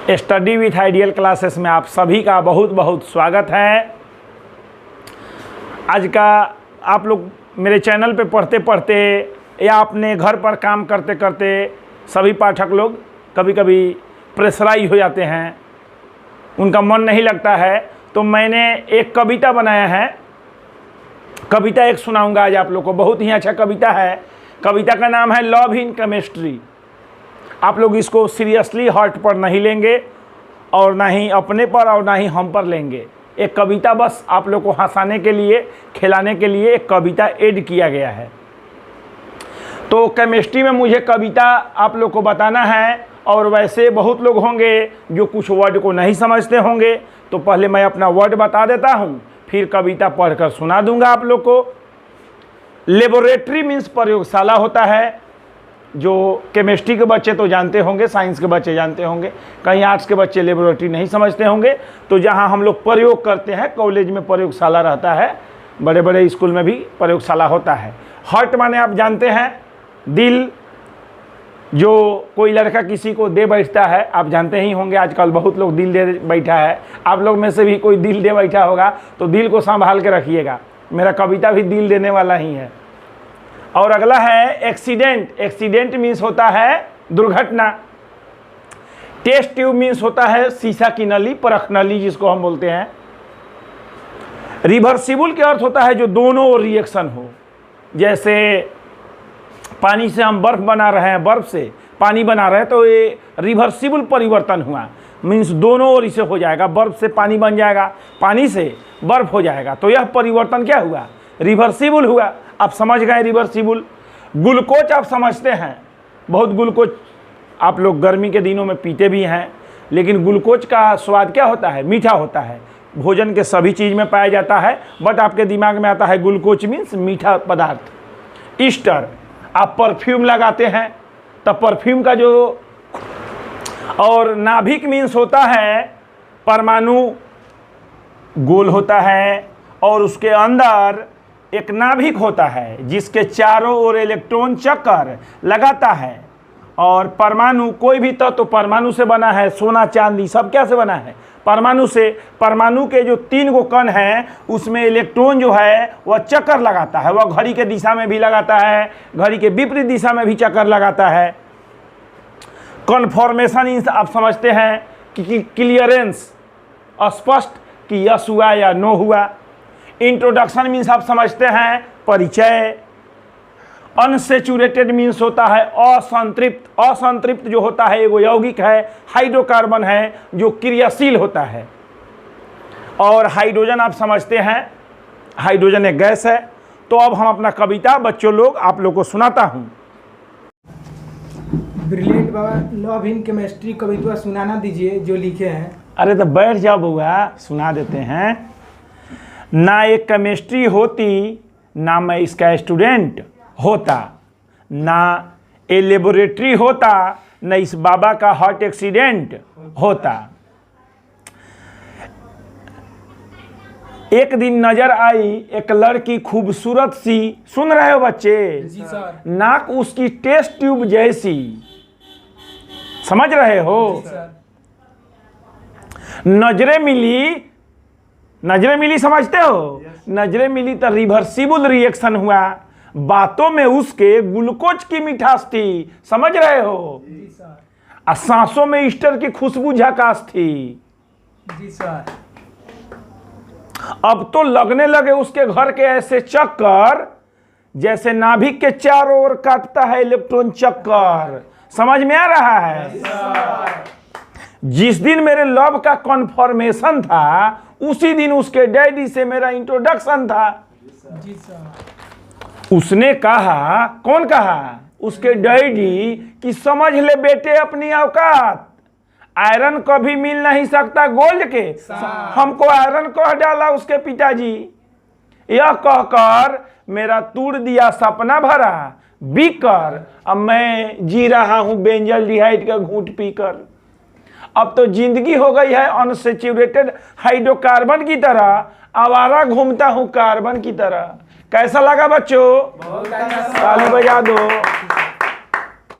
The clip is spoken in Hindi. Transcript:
स्टडी विथ आइडियल क्लासेस में आप सभी का बहुत बहुत स्वागत है। आज का आप लोग मेरे चैनल पे पढ़ते पढ़ते या अपने घर पर काम करते करते सभी पाठक लोग कभी कभी प्रेशराइज हो जाते हैं, उनका मन नहीं लगता है। तो मैंने एक कविता बनाया है, कविता एक सुनाऊंगा आज आप लोग को। बहुत ही अच्छा कविता है। कविता का नाम है लव इन केमिस्ट्री। आप लोग इसको सीरियसली हार्ट पर नहीं लेंगे और ना ही अपने पर और ना ही हम पर लेंगे। एक कविता बस आप लोग को हंसाने के लिए, खिलाने के लिए एक कविता ऐड किया गया है। तो केमिस्ट्री में मुझे कविता आप लोग को बताना है, और वैसे बहुत लोग होंगे जो कुछ वर्ड को नहीं समझते होंगे। तो पहले मैं अपना वर्ड बता देता हूँ, फिर कविता पढ़कर सुना दूंगा आप लोग को। लेबोरेटरी मीन्स प्रयोगशाला होता है, जो केमिस्ट्री के बच्चे तो जानते होंगे, साइंस के बच्चे जानते होंगे, कहीं आर्ट्स के बच्चे लेबोरेटरी नहीं समझते होंगे। तो जहाँ हम लोग प्रयोग करते हैं, कॉलेज में प्रयोगशाला रहता है, बड़े बड़े स्कूल में भी प्रयोगशाला होता है। हार्ट माने आप जानते हैं दिल, जो कोई लड़का किसी को दे बैठता है, आप जानते ही होंगे आजकल बहुत लोग दिल दे बैठा है। आप लोग में से भी कोई दिल दे बैठा होगा तो दिल को संभाल के रखिएगा। मेरा कविता भी दिल देने वाला ही है। और अगला है एक्सीडेंट। एक्सीडेंट मीन्स होता है दुर्घटना। टेस्ट ट्यूब मीन्स होता है शीशा की नली, परख नली जिसको हम बोलते हैं। रिवर्सिबल के अर्थ होता है जो दोनों ओर रिएक्शन हो। जैसे पानी से हम बर्फ बना रहे हैं, बर्फ से पानी बना रहे हैं, तो ये रिवर्सिबल परिवर्तन हुआ, मीन्स दोनों ओर इसे हो जाएगा। बर्फ से पानी बन जाएगा, पानी से बर्फ हो जाएगा, तो यह परिवर्तन क्या हुआ? रिवर्सिबल हुआ। आप समझ गए रिवर्सिबल। ग्लूकोज आप समझते हैं, बहुत ग्लूकोज आप लोग गर्मी के दिनों में पीते भी हैं, लेकिन ग्लूकोज का स्वाद क्या होता है? मीठा होता है। भोजन के सभी चीज़ में पाया जाता है, बट आपके दिमाग में आता है ग्लूकोज मीन्स मीठा पदार्थ। ईस्टर, आप परफ्यूम लगाते हैं तब परफ्यूम का जो, और नाभिक मीन्स होता है परमाणु गोल होता है और उसके अंदर एक नाभिक होता है जिसके चारों ओर इलेक्ट्रॉन चक्कर लगाता है। और परमाणु, कोई भी तत्व तो परमाणु से बना है, सोना चांदी सब क्या से बना है? परमाणु से। परमाणु के जो 3 गो कण हैं उसमें इलेक्ट्रॉन जो है वह चक्कर लगाता है। वह घड़ी के दिशा में भी लगाता है, घड़ी के विपरीत दिशा में भी चक्कर लगाता है। कन्फर्मेशन आप समझते हैं कि क्लियरेंस, स्पष्ट कि यस हुआ या नो हुआ। इंट्रोडक्शन मीन्स आप समझते हैं परिचय। अनसेचुरेटेड मीन्स होता है असंतृप्त। असंतृप्त जो होता है वो यौगिक है, हाइड्रोकार्बन है जो क्रियाशील होता है। और हाइड्रोजन आप समझते हैं, हाइड्रोजन एक गैस है। तो अब हम अपना कविता बच्चों लोग आप लोग को सुनाता हूँ। Brilliant Baba, love in chemistry कविता सुनाना दीजिए जो लिखे हैं। अरे तो बैठ जाओ बउआ, सुना देते हैं। ना एक केमिस्ट्री होती ना मैं इसका स्टूडेंट होता, ना ए लेबोरेटरी होता न इस बाबा का हार्ट एक्सीडेंट होता। एक दिन नजर आई एक लड़की खूबसूरत सी, सुन रहे हो बच्चे? जी सर। नाक उसकी टेस्ट ट्यूब जैसी, समझ रहे हो? जी सर। नजरें मिली, नजरें मिली समझते हो? नजरें मिली तो रिवर्सिबल रिएक्शन हुआ। बातों में उसके ग्लूकोज की मिठास थी, समझ रहे हो? जी सर। और सांसों में ईस्टर की खुशबू झकास थी। जी सर। अब तो लगने लगे उसके घर के ऐसे चक्कर जैसे नाभिक के चारों ओर काटता है इलेक्ट्रॉन चक्कर। समझ में आ रहा है? जी सर। जिस दिन मेरे लव का कन्फर्मेशन था उसी दिन उसके डैडी से मेरा इंट्रोडक्शन था। जी सर। उसने कहा, कौन कहा? उसके डैडी, कि समझ ले बेटे अपनी औकात, आयरन कभी मिल नहीं सकता गोल्ड के। हमको आयरन कह डाला उसके पिताजी। यह कहकर मेरा तोड़ दिया सपना भरा बीकर। अब मैं जी रहा हूं बेंजल्डिहाइड का घूंट पीकर। अब तो जिंदगी हो गई है अनसेचुरेटेड हाइड्रोकार्बन की तरह, आवारा घूमता हूं कार्बन की तरह। कैसा लगा बच्चों? ताली बजा दो।